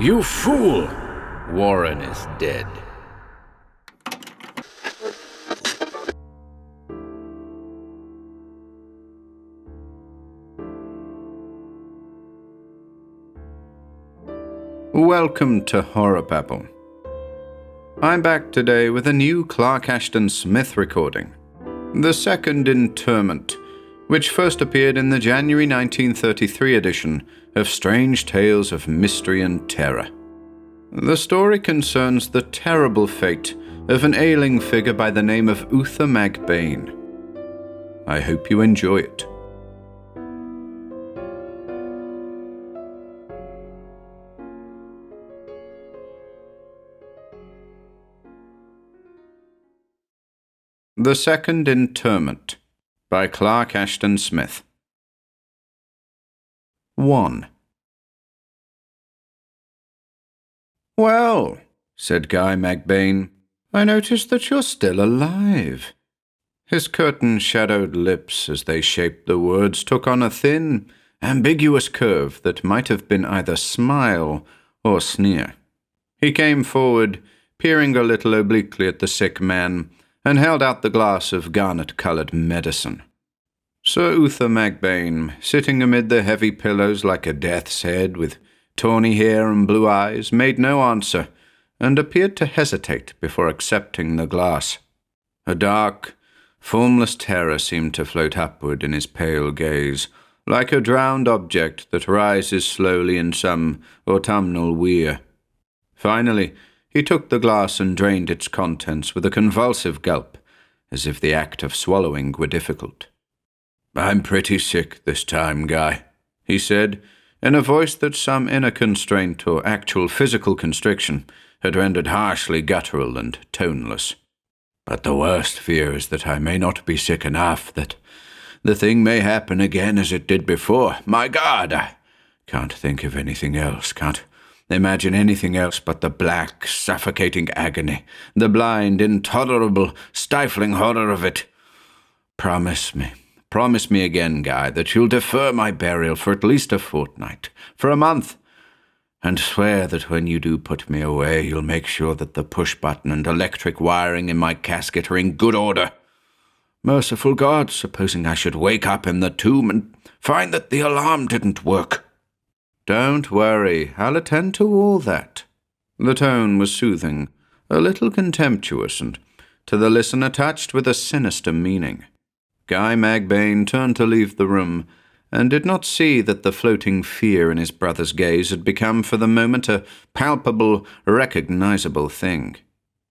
You fool! Warren is dead. Welcome to HorrorBabble. I'm back today with a new Clark Ashton Smith recording, the Second Interment, which first appeared in the January 1933 edition of Strange Tales of Mystery and Terror. The story concerns the terrible fate of an ailing figure by the name of Uther Magbane. I hope you enjoy it. The Second Interment by Clark Ashton Smith. 1. "Well," said Guy Magbane, "I notice that you're still alive." His curtain-shadowed lips, as they shaped the words, took on a thin, ambiguous curve that might have been either smile or sneer. He came forward, peering a little obliquely at the sick man, and held out the glass of garnet-coloured medicine. Sir Uther Magbane, sitting amid the heavy pillows like a death's head, with tawny hair and blue eyes, made no answer, and appeared to hesitate before accepting the glass. A dark, formless terror seemed to float upward in his pale gaze, like a drowned object that rises slowly in some autumnal weir. Finally, he took the glass and drained its contents with a convulsive gulp, as if the act of swallowing were difficult. "I'm pretty sick this time, Guy," he said, in a voice that some inner constraint or actual physical constriction had rendered harshly guttural and toneless. "But the worst fear is that I may not be sick enough, that the thing may happen again as it did before. My God, I can't think of anything else, can't imagine anything else but the black, suffocating agony, the blind, intolerable, stifling horror of it. Promise me again, Guy, that you'll defer my burial for at least a fortnight, for a month, and swear that when you do put me away, you'll make sure that the push-button and electric wiring in my casket are in good order. Merciful God, supposing I should wake up in the tomb and find that the alarm didn't work." "Don't worry, I'll attend to all that." The tone was soothing, a little contemptuous, and to the listener touched with a sinister meaning. Guy Magbane turned to leave the room, and did not see that the floating fear in his brother's gaze had become for the moment a palpable, recognizable thing.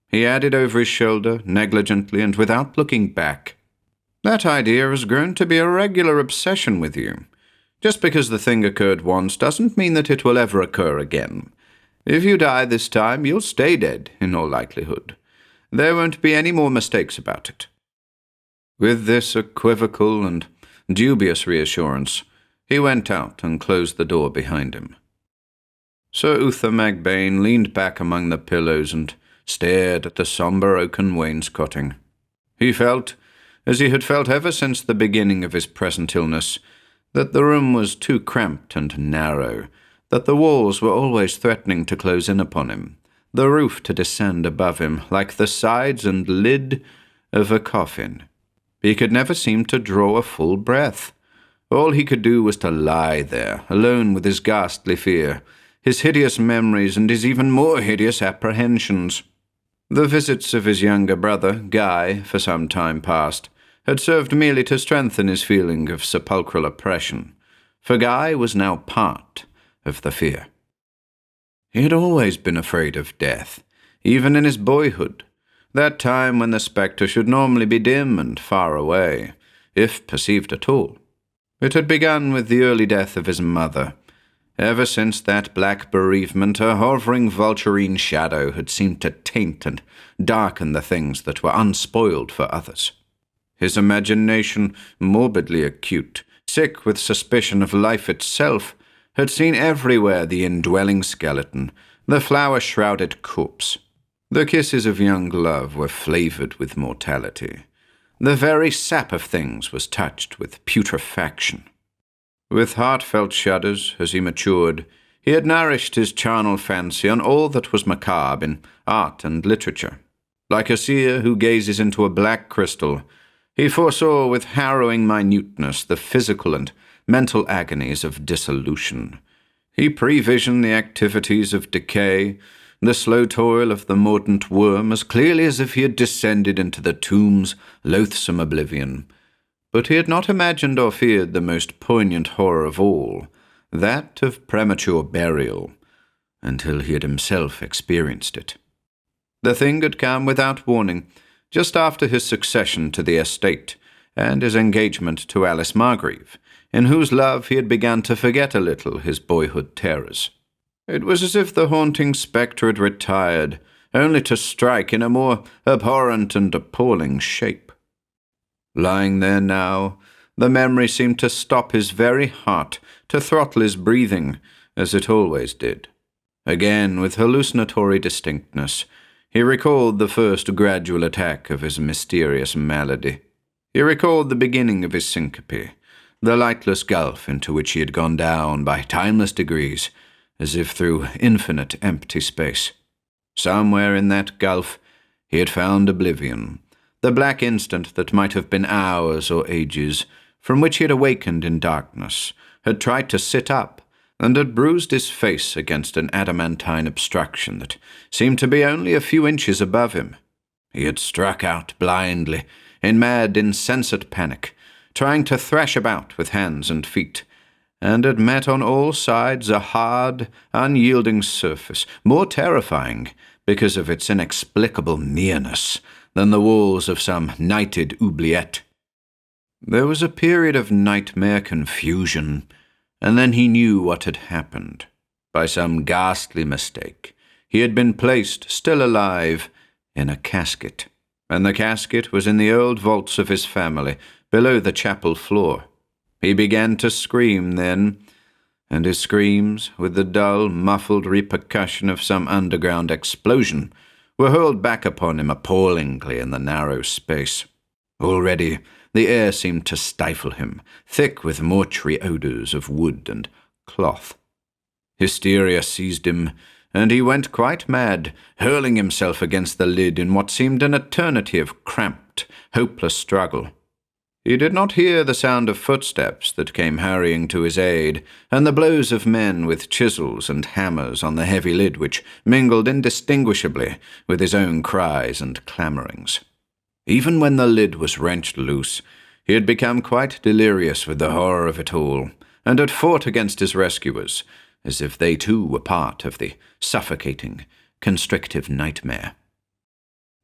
He added over his shoulder, negligently and without looking back, "That idea has grown to be a regular obsession with you. Just because the thing occurred once doesn't mean that it will ever occur again. If you die this time, you'll stay dead, in all likelihood. There won't be any more mistakes about it." With this equivocal and dubious reassurance, he went out and closed the door behind him. Sir Uther Magbane leaned back among the pillows and stared at the sombre oaken wainscoting. He felt, as he had felt ever since the beginning of his present illness, that the room was too cramped and narrow, that the walls were always threatening to close in upon him, the roof to descend above him like the sides and lid of a coffin. He could never seem to draw a full breath. All he could do was to lie there, alone with his ghastly fear, his hideous memories and his even more hideous apprehensions. The visits of his younger brother, Guy, for some time past, had served merely to strengthen his feeling of sepulchral oppression, for Guy was now part of the fear. He had always been afraid of death, even in his boyhood, that time when the spectre should normally be dim and far away, if perceived at all. It had begun with the early death of his mother. Ever since that black bereavement, a hovering vulturine shadow had seemed to taint and darken the things that were unspoiled for others. His imagination, morbidly acute, sick with suspicion of life itself, had seen everywhere the indwelling skeleton, the flower-shrouded corpse. The kisses of young love were flavored with mortality. The very sap of things was touched with putrefaction. With heartfelt shudders, as he matured, he had nourished his charnel fancy on all that was macabre in art and literature. Like a seer who gazes into a black crystal, he foresaw with harrowing minuteness the physical and mental agonies of dissolution. He previsioned the activities of decay, the slow toil of the mordant worm, as clearly as if he had descended into the tomb's loathsome oblivion. But he had not imagined or feared the most poignant horror of all, that of premature burial, until he had himself experienced it. The thing had come without warning, just after his succession to the estate and his engagement to Alice Margreave, in whose love he had begun to forget a little his boyhood terrors. It was as if the haunting spectre had retired, only to strike in a more abhorrent and appalling shape. Lying there now, the memory seemed to stop his very heart, to throttle his breathing, as it always did. Again, with hallucinatory distinctness, he recalled the first gradual attack of his mysterious malady. He recalled the beginning of his syncope, the lightless gulf into which he had gone down by timeless degrees, as if through infinite empty space. Somewhere in that gulf he had found oblivion, the black instant that might have been hours or ages, from which he had awakened in darkness, had tried to sit up, and had bruised his face against an adamantine obstruction that seemed to be only a few inches above him. He had struck out blindly, in mad, insensate panic, trying to thrash about with hands and feet, and had met on all sides a hard, unyielding surface, more terrifying because of its inexplicable nearness than the walls of some nighted oubliette. There was a period of nightmare confusion, and then he knew what had happened. By some ghastly mistake, he had been placed, still alive, in a casket, and the casket was in the old vaults of his family, below the chapel floor. He began to scream then, and his screams, with the dull, muffled repercussion of some underground explosion, were hurled back upon him appallingly in the narrow space. Already the air seemed to stifle him, thick with mortuary odours of wood and cloth. Hysteria seized him, and he went quite mad, hurling himself against the lid in what seemed an eternity of cramped, hopeless struggle. He did not hear the sound of footsteps that came hurrying to his aid, and the blows of men with chisels and hammers on the heavy lid which mingled indistinguishably with his own cries and clamourings. Even when the lid was wrenched loose, he had become quite delirious with the horror of it all, and had fought against his rescuers, as if they too were part of the suffocating, constrictive nightmare.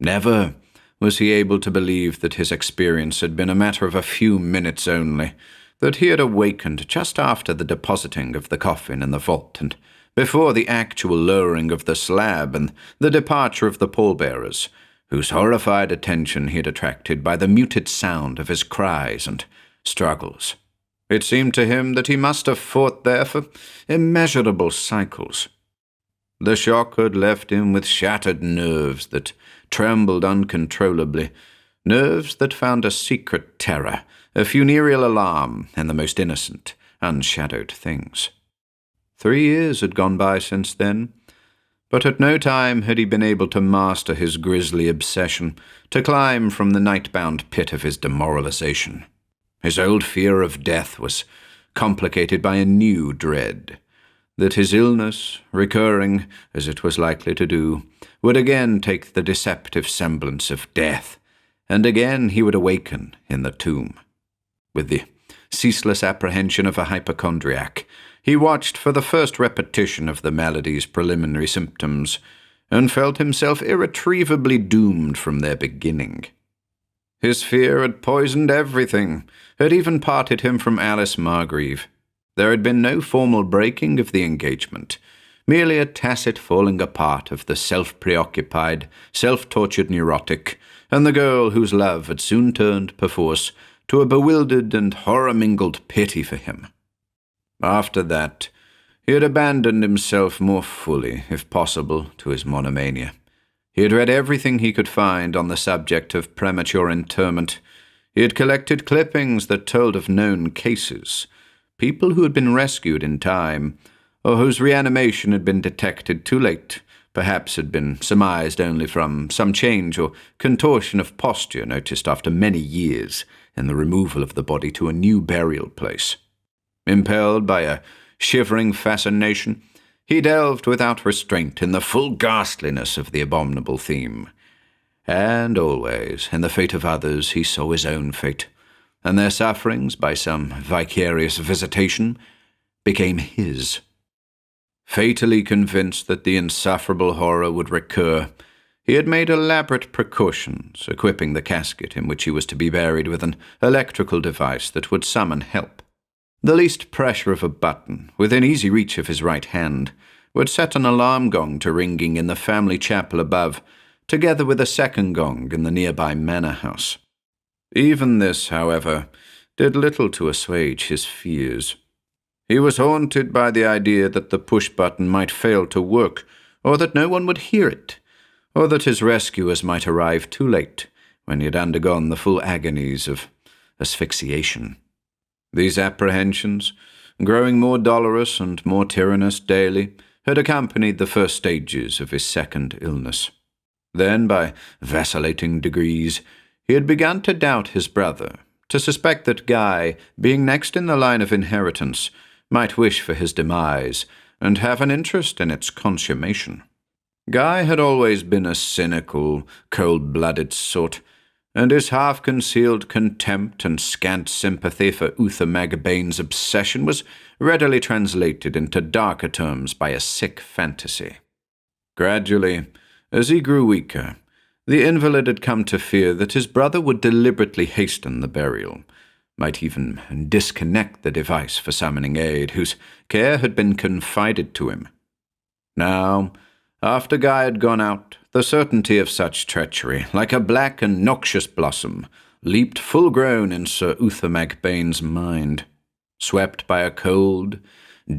Never was he able to believe that his experience had been a matter of a few minutes only, that he had awakened just after the depositing of the coffin in the vault, and before the actual lowering of the slab and the departure of the pallbearers, whose horrified attention he had attracted by the muted sound of his cries and struggles. It seemed to him that he must have fought there for immeasurable cycles. The shock had left him with shattered nerves that trembled uncontrollably, nerves that found a secret terror, a funereal alarm in the most innocent, unshadowed things. 3 years had gone by since then, but at no time had he been able to master his grisly obsession, to climb from the night-bound pit of his demoralization. His old fear of death was complicated by a new dread, that his illness, recurring as it was likely to do, would again take the deceptive semblance of death, and again he would awaken in the tomb. With the ceaseless apprehension of a hypochondriac, he watched for the first repetition of the malady's preliminary symptoms, and felt himself irretrievably doomed from their beginning. His fear had poisoned everything, had even parted him from Alice Margreave. There had been no formal breaking of the engagement, merely a tacit falling apart of the self-preoccupied, self-tortured neurotic, and the girl whose love had soon turned, perforce, to a bewildered and horror-mingled pity for him. After that, he had abandoned himself more fully, if possible, to his monomania. He had read everything he could find on the subject of premature interment. He had collected clippings that told of known cases, people who had been rescued in time, or whose reanimation had been detected too late, perhaps had been surmised only from some change or contortion of posture noticed after many years in the removal of the body to a new burial place. Impelled by a shivering fascination, he delved without restraint in the full ghastliness of the abominable theme. And always, in the fate of others, he saw his own fate, and their sufferings, by some vicarious visitation, became his. Fatally convinced that the insufferable horror would recur, he had made elaborate precautions, equipping the casket in which he was to be buried with an electrical device that would summon help. The least pressure of a button, within easy reach of his right hand, would set an alarm gong to ringing in the family chapel above, together with a second gong in the nearby manor house. Even this, however, did little to assuage his fears. He was haunted by the idea that the push-button might fail to work, or that no one would hear it, or that his rescuers might arrive too late when he had undergone the full agonies of asphyxiation. These apprehensions, growing more dolorous and more tyrannous daily, had accompanied the first stages of his second illness. Then, by vacillating degrees, he had begun to doubt his brother, to suspect that Guy, being next in the line of inheritance, might wish for his demise, and have an interest in its consummation. Guy had always been a cynical, cold-blooded sort, and his half-concealed contempt and scant sympathy for Uther Magbane's obsession was readily translated into darker terms by a sick fantasy. Gradually, as he grew weaker, the invalid had come to fear that his brother would deliberately hasten the burial, might even disconnect the device for summoning aid, whose care had been confided to him. Now, after Guy had gone out, the certainty of such treachery, like a black and noxious blossom, leaped full-grown in Sir Uther Magbane's mind. Swept by a cold,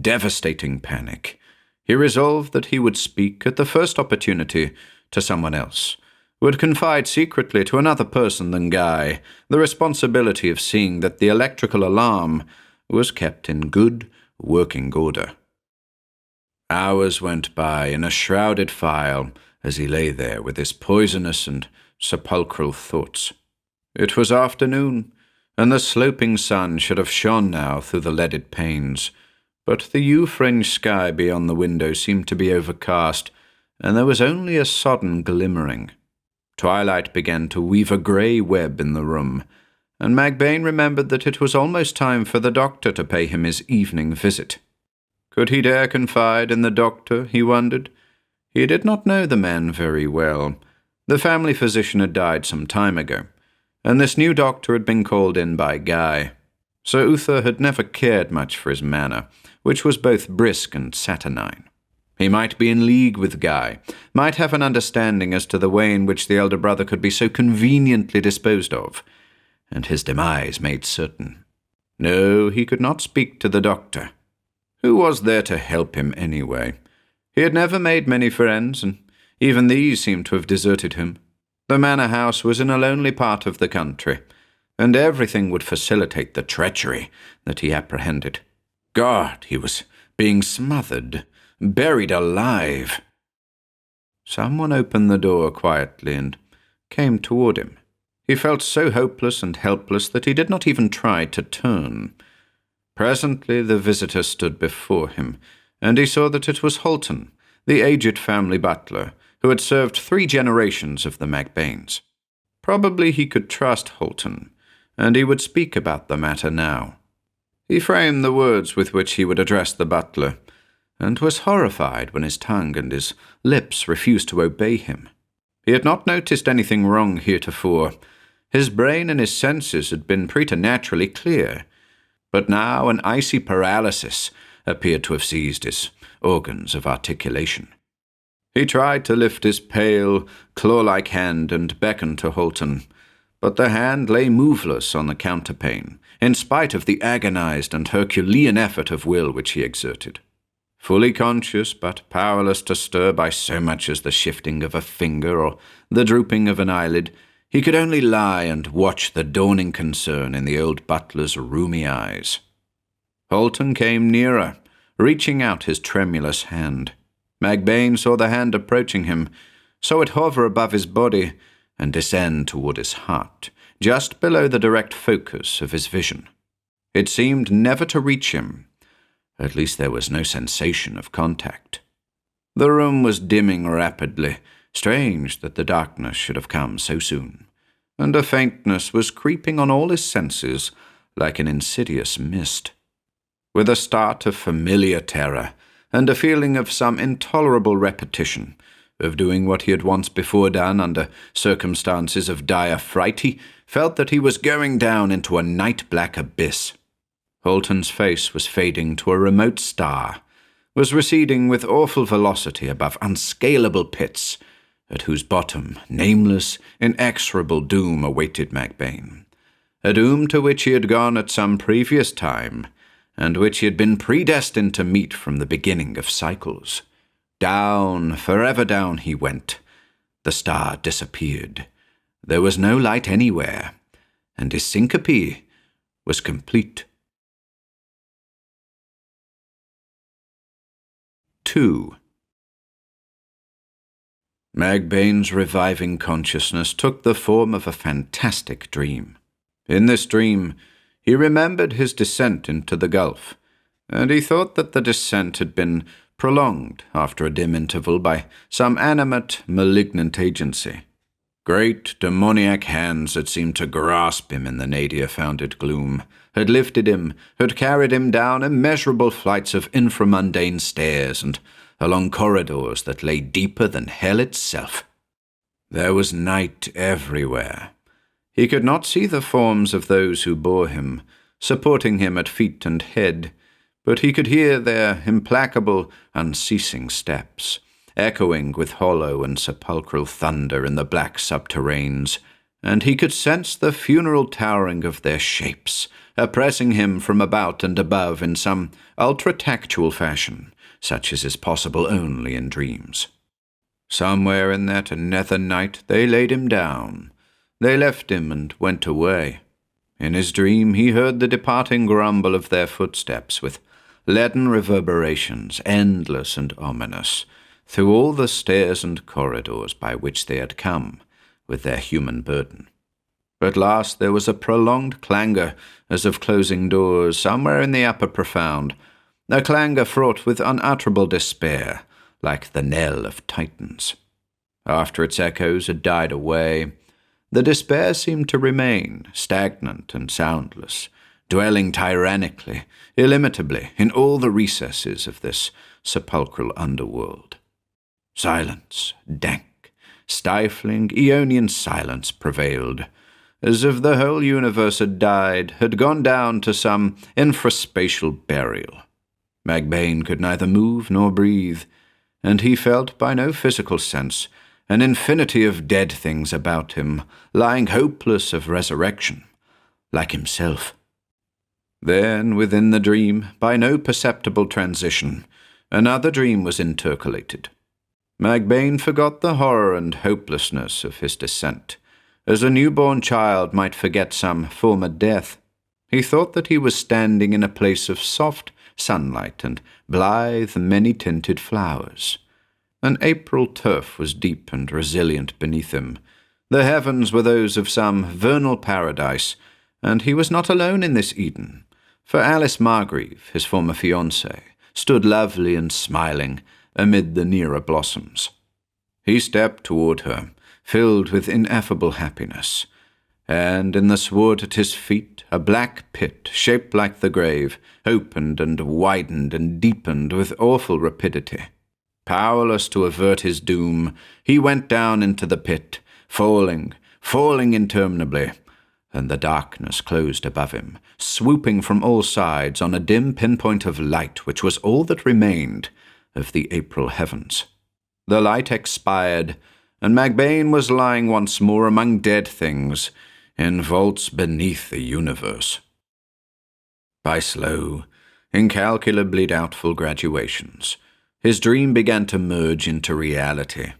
devastating panic, he resolved that he would speak at the first opportunity to someone else, would confide secretly to another person than Guy the responsibility of seeing that the electrical alarm was kept in good working order. Hours went by in a shrouded file as he lay there with his poisonous and sepulchral thoughts. It was afternoon, and the sloping sun should have shone now through the leaded panes, but the yew-fringed sky beyond the window seemed to be overcast, and there was only a sodden glimmering. Twilight began to weave a grey web in the room, and Magbane remembered that it was almost time for the doctor to pay him his evening visit. Could he dare confide in the doctor, he wondered? He did not know the man very well. The family physician had died some time ago, and this new doctor had been called in by Guy. Sir Uther had never cared much for his manner, which was both brisk and saturnine. He might be in league with Guy, might have an understanding as to the way in which the elder brother could be so conveniently disposed of, and his demise made certain. No, he could not speak to the doctor. Who was there to help him anyway? He had never made many friends, and even these seemed to have deserted him. The manor house was in a lonely part of the country, and everything would facilitate the treachery that he apprehended. God, he was being smothered, buried alive. Someone opened the door quietly and came toward him. He felt so hopeless and helpless that he did not even try to turn. Presently the visitor stood before him, and he saw that it was Holton, the aged family butler, who had served 3 generations of the Magbanes. Probably he could trust Holton, and he would speak about the matter now. He framed the words with which he would address the butler, and was horrified when his tongue and his lips refused to obey him. He had not noticed anything wrong heretofore. His brain and his senses had been preternaturally clear, but now an icy paralysis appeared to have seized his organs of articulation. He tried to lift his pale, claw-like hand and beckon to Holton, but the hand lay moveless on the counterpane, in spite of the agonized and Herculean effort of will which he exerted. Fully conscious, but powerless to stir by so much as the shifting of a finger or the drooping of an eyelid, he could only lie and watch the dawning concern in the old butler's rheumy eyes. Holton came nearer, reaching out his tremulous hand. Magbane saw the hand approaching him, saw it hover above his body and descend toward his heart, just below the direct focus of his vision. It seemed never to reach him. At least there was no sensation of contact. The room was dimming rapidly. Strange that the darkness should have come so soon. And a faintness was creeping on all his senses like an insidious mist. With a start of familiar terror and a feeling of some intolerable repetition, of doing what he had once before done under circumstances of dire fright, he felt that he was going down into a night-black abyss. Holton's face was fading to a remote star, was receding with awful velocity above unscalable pits, at whose bottom nameless, inexorable doom awaited Magbane. A doom to which he had gone at some previous time, and which he had been predestined to meet from the beginning of cycles. Down, forever down he went. The star disappeared. There was no light anywhere, and his syncope was complete. 2. Magbane's reviving consciousness took the form of a fantastic dream. In this dream, he remembered his descent into the gulf, and he thought that the descent had been prolonged after a dim interval by some animate, malignant agency. Great, demoniac hands had seemed to grasp him in the nadir-founded gloom, had lifted him, had carried him down immeasurable flights of inframundane stairs and along corridors that lay deeper than hell itself. There was night everywhere. He could not see the forms of those who bore him, supporting him at feet and head, but he could hear their implacable, unceasing steps, echoing with hollow and sepulchral thunder in the black subterranes, and he could sense the funeral towering of their shapes, oppressing him from about and above in some ultra-tactual fashion, such as is possible only in dreams. Somewhere in that nether night they laid him down. They left him and went away. In his dream he heard the departing grumble of their footsteps with leaden reverberations, endless and ominous, through all the stairs and corridors by which they had come with their human burden. At last there was a prolonged clangour as of closing doors somewhere in the upper profound, a clangour fraught with unutterable despair, like the knell of Titans. After its echoes had died away, the despair seemed to remain, stagnant and soundless, dwelling tyrannically, illimitably, in all the recesses of this sepulchral underworld. Silence, dank, stifling, Aeonian silence prevailed, as if the whole universe had died, had gone down to some infraspatial burial. Magbane could neither move nor breathe, and he felt by no physical sense an infinity of dead things about him, lying hopeless of resurrection, like himself. Then, within the dream, by no perceptible transition, another dream was intercalated. Magbane forgot the horror and hopelessness of his descent, as a newborn child might forget some former death. He thought that he was standing in a place of soft sunlight and blithe, many-tinted flowers. An April turf was deep and resilient beneath him. The heavens were those of some vernal paradise, and he was not alone in this Eden, for Alice Margreave, his former fiancée, stood lovely and smiling amid the nearer blossoms. He stepped toward her, filled with ineffable happiness, and in the sward at his feet a black pit, shaped like the grave, opened and widened and deepened with awful rapidity. Powerless to avert his doom, he went down into the pit, falling interminably, and the darkness closed above him, swooping from all sides on a dim pinpoint of light which was all that remained of the April heavens. The light expired, and Magbane was lying once more among dead things, in vaults beneath the universe. By slow, incalculably doubtful graduations, his dream began to merge into reality.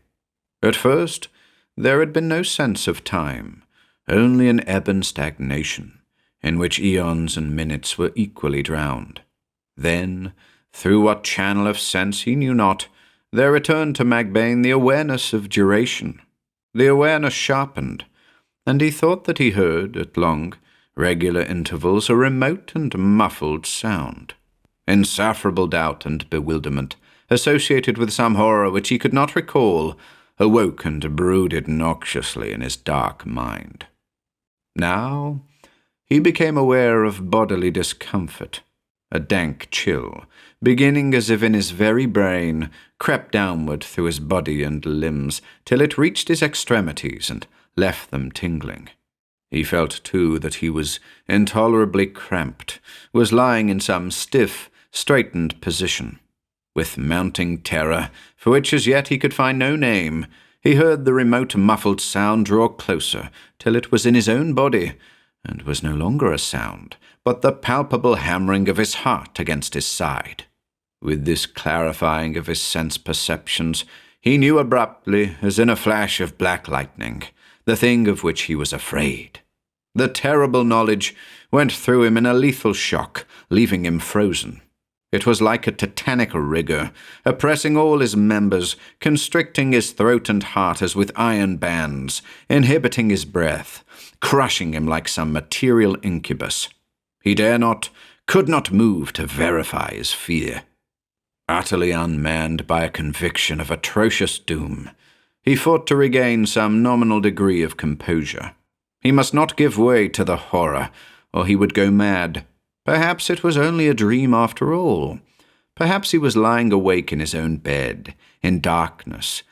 At first, there had been no sense of time, only an ebb and stagnation, in which eons and minutes were equally drowned. Then, Through what channel of sense he knew not, there returned to Magbane the awareness of duration. The awareness sharpened, and he thought that he heard, at long, regular intervals, a remote and muffled sound. Insufferable doubt and bewilderment, associated with some horror which he could not recall, awoke and brooded noxiously in his dark mind. Now he became aware of bodily discomfort. A dank chill, beginning as if in his very brain, crept downward through his body and limbs, till it reached his extremities and left them tingling. He felt, too, that he was intolerably cramped, was lying in some stiff, straightened position. With mounting terror, for which as yet he could find no name, he heard the remote muffled sound draw closer, till it was in his own body, and was no longer a sound, but the palpable hammering of his heart against his side. With this clarifying of his sense-perceptions, he knew abruptly, as in a flash of black lightning, the thing of which he was afraid. The terrible knowledge went through him in a lethal shock, leaving him frozen. It was like a titanic rigor, oppressing all his members, constricting his throat and heart as with iron bands, inhibiting his breath, crushing him like some material incubus. He dare not, could not move to verify his fear. Utterly unmanned by a conviction of atrocious doom, he fought to regain some nominal degree of composure. He must not give way to the horror, or he would go mad. Perhaps it was only a dream after all. Perhaps he was lying awake in his own bed, in darkness,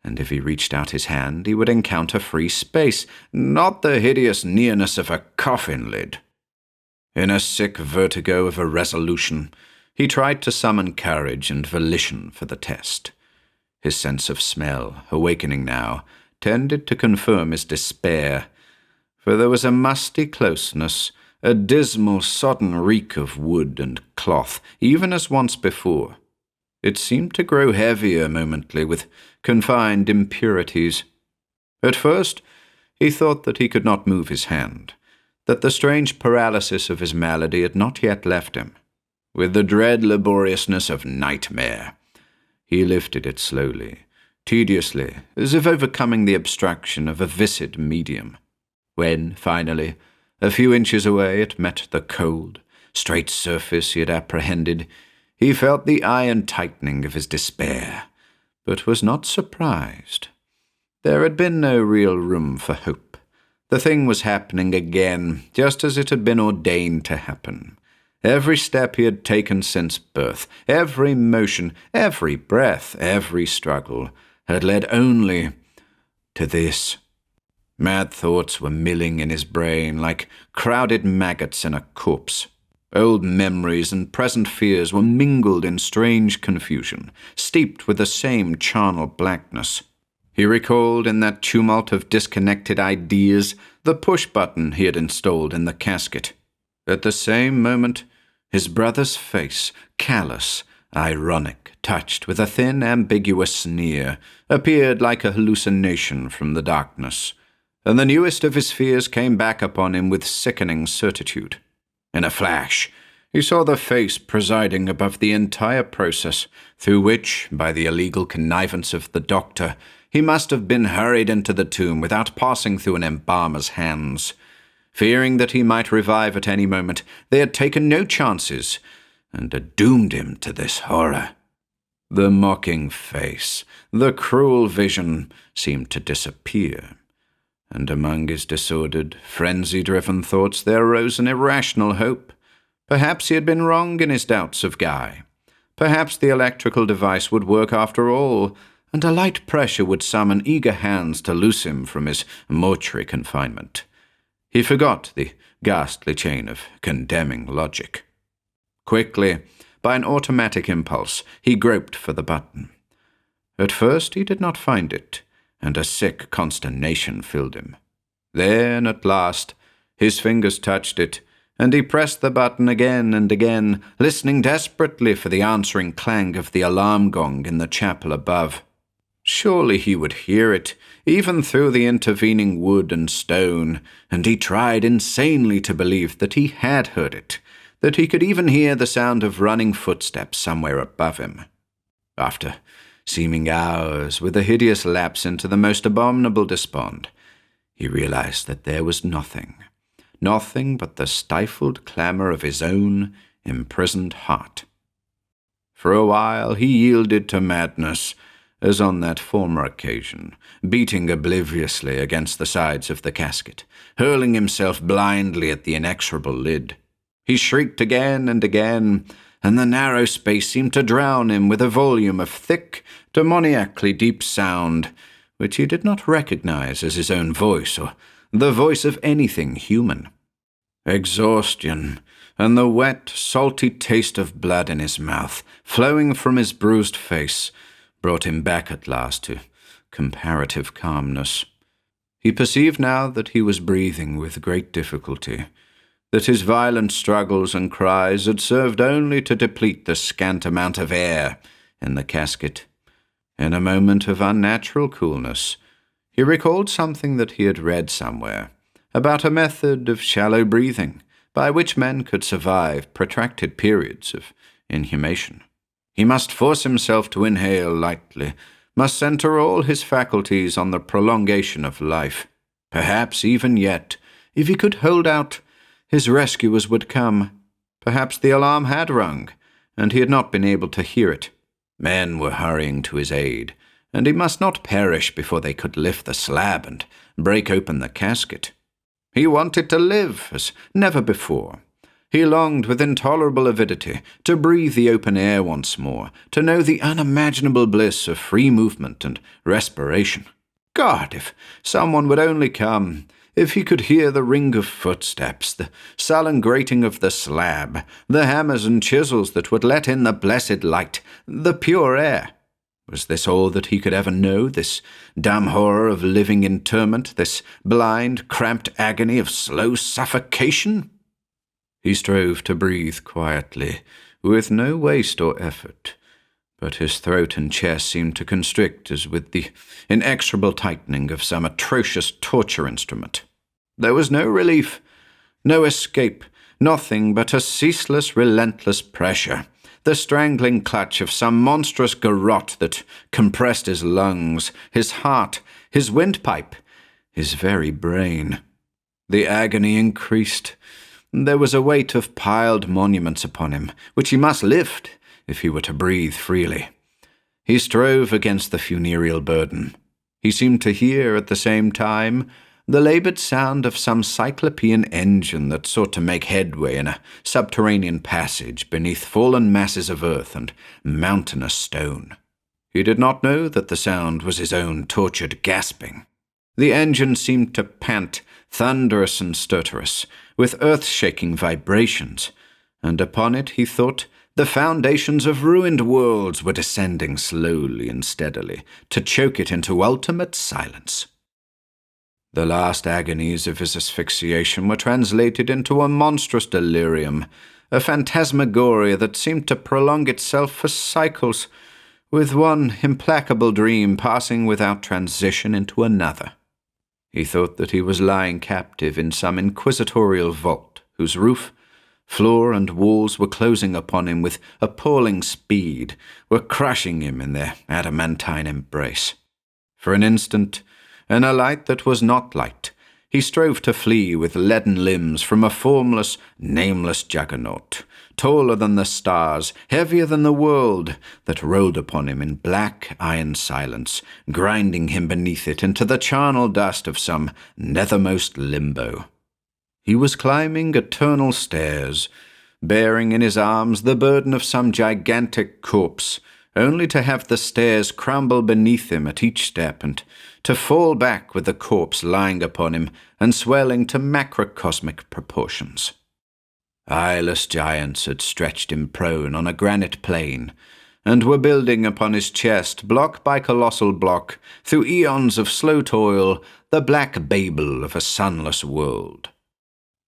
and if he reached out his hand he would encounter free space, not the hideous nearness of a coffin lid. In a sick vertigo of irresolution, he tried to summon courage and volition for the test. His sense of smell, awakening now, tended to confirm his despair, for there was a musty closeness, a dismal, sodden reek of wood and cloth, even as once before. It seemed to grow heavier momently with confined impurities. At first, he thought that he could not move his hand, that the strange paralysis of his malady had not yet left him. With the dread laboriousness of nightmare, he lifted it slowly, tediously, as if overcoming the abstraction of a viscid medium. When, finally, a few inches away it met the cold, straight surface he had apprehended, he felt the iron tightening of his despair, but was not surprised. There had been no real room for hope. The thing was happening again, just as it had been ordained to happen. Every step he had taken since birth, every motion, every breath, every struggle, had led only to this. Mad thoughts were milling in his brain like crowded maggots in a corpse. Old memories and present fears were mingled in strange confusion, steeped with the same charnel blackness. He recalled in that tumult of disconnected ideas the push-button he had installed in the casket. At the same moment, his brother's face, callous, ironic, touched with a thin, ambiguous sneer, appeared like a hallucination from the darkness, and the newest of his fears came back upon him with sickening certitude. In a flash, he saw the face presiding above the entire process, through which, by the illegal connivance of the doctor, he must have been hurried into the tomb without passing through an embalmer's hands. Fearing that he might revive at any moment, they had taken no chances, and had doomed him to this horror. The mocking face, the cruel vision, seemed to disappear, and among his disordered, frenzy-driven thoughts there arose an irrational hope. Perhaps he had been wrong in his doubts of Guy. Perhaps the electrical device would work after all, and a light pressure would summon eager hands to loose him from his mortuary confinement. He forgot the ghastly chain of condemning logic. Quickly, by an automatic impulse, he groped for the button. At first he did not find it, and a sick consternation filled him. Then, at last, his fingers touched it, and he pressed the button again and again, listening desperately for the answering clang of the alarm gong in the chapel above. Surely he would hear it, even through the intervening wood and stone, and he tried insanely to believe that he had heard it, that he could even hear the sound of running footsteps somewhere above him. After seeming hours with a hideous lapse into the most abominable despond, he realized that there was nothing but the stifled clamor of his own imprisoned heart. For a while he yielded to madness, as on that former occasion, beating obliviously against the sides of the casket, hurling himself blindly at the inexorable lid. He shrieked again and again, and the narrow space seemed to drown him with a volume of thick, demoniacally deep sound, which he did not recognize as his own voice or the voice of anything human. Exhaustion, and the wet, salty taste of blood in his mouth, flowing from his bruised face, brought him back at last to comparative calmness. He perceived now that he was breathing with great difficulty, that his violent struggles and cries had served only to deplete the scant amount of air in the casket. In a moment of unnatural coolness, he recalled something that he had read somewhere, about a method of shallow breathing by which men could survive protracted periods of inhumation. He must force himself to inhale lightly, must center all his faculties on the prolongation of life. Perhaps even yet, if he could hold out, his rescuers would come. Perhaps the alarm had rung, and he had not been able to hear it. Men were hurrying to his aid, and he must not perish before they could lift the slab and break open the casket. He wanted to live as never before. He longed with intolerable avidity to breathe the open air once more, to know the unimaginable bliss of free movement and respiration. God, if someone would only come, if he could hear the ring of footsteps, the sullen grating of the slab, the hammers and chisels that would let in the blessed light, the pure air. Was this all that he could ever know, this damn horror of living interment, this blind, cramped agony of slow suffocation? He strove to breathe quietly, with no waste or effort, but his throat and chest seemed to constrict as with the inexorable tightening of some atrocious torture instrument. There was no relief, no escape, nothing but a ceaseless, relentless pressure, the strangling clutch of some monstrous garrote that compressed his lungs, his heart, his windpipe, his very brain. The agony increased. There was a weight of piled monuments upon him, which he must lift if he were to breathe freely. He strove against the funereal burden. He seemed to hear, at the same time, the laboured sound of some cyclopean engine that sought to make headway in a subterranean passage beneath fallen masses of earth and mountainous stone. He did not know that the sound was his own tortured gasping. The engine seemed to pant, thunderous and stertorous, with earth-shaking vibrations, and upon it, he thought, the foundations of ruined worlds were descending slowly and steadily to choke it into ultimate silence. The last agonies of his asphyxiation were translated into a monstrous delirium, a phantasmagoria that seemed to prolong itself for cycles, with one implacable dream passing without transition into another. He thought that he was lying captive in some inquisitorial vault, whose roof, floor, and walls were closing upon him with appalling speed, were crushing him in their adamantine embrace. For an instant, in a light that was not light, he strove to flee with leaden limbs from a formless, nameless juggernaut, taller than the stars, heavier than the world, that rolled upon him in black iron silence, grinding him beneath it into the charnel dust of some nethermost limbo. He was climbing eternal stairs, bearing in his arms the burden of some gigantic corpse, only to have the stairs crumble beneath him at each step and to fall back with the corpse lying upon him and swelling to macrocosmic proportions. Eyeless giants had stretched him prone on a granite plain, and were building upon his chest, block by colossal block, through eons of slow toil, the black Babel of a sunless world.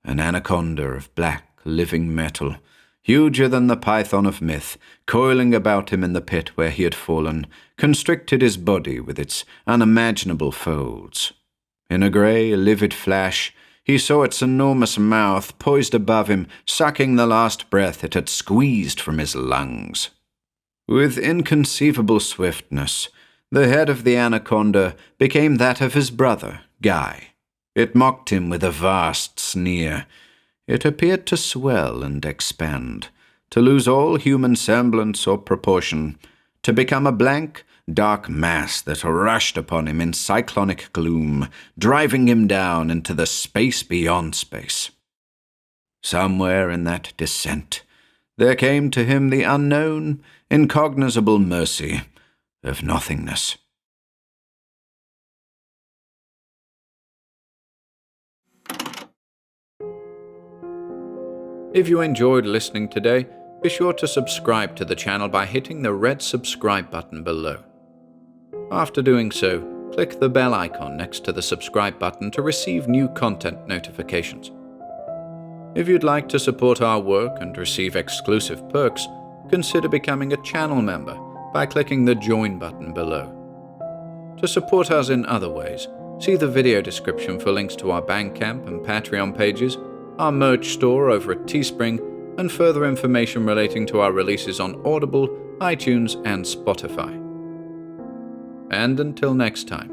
An anaconda of black, living metal, huger than the python of myth, coiling about him in the pit where he had fallen, constricted his body with its unimaginable folds. In a grey, livid flash, He saw its enormous mouth poised above him, sucking the last breath it had squeezed from his lungs. With inconceivable swiftness, the head of the anaconda became that of his brother, Guy. It mocked him with a vast sneer. It appeared to swell and expand, to lose all human semblance or proportion, to become a blank, dark mass that rushed upon him in cyclonic gloom, driving him down into the space beyond space. Somewhere in that descent, there came to him the unknown, incognizable mercy of nothingness. If you enjoyed listening today, be sure to subscribe to the channel by hitting the red subscribe button below. After doing so, click the bell icon next to the subscribe button to receive new content notifications. If you'd like to support our work and receive exclusive perks, consider becoming a channel member by clicking the join button below. To support us in other ways, see the video description for links to our Bandcamp and Patreon pages, our merch store over at Teespring, and further information relating to our releases on Audible, iTunes, and Spotify. And until next time,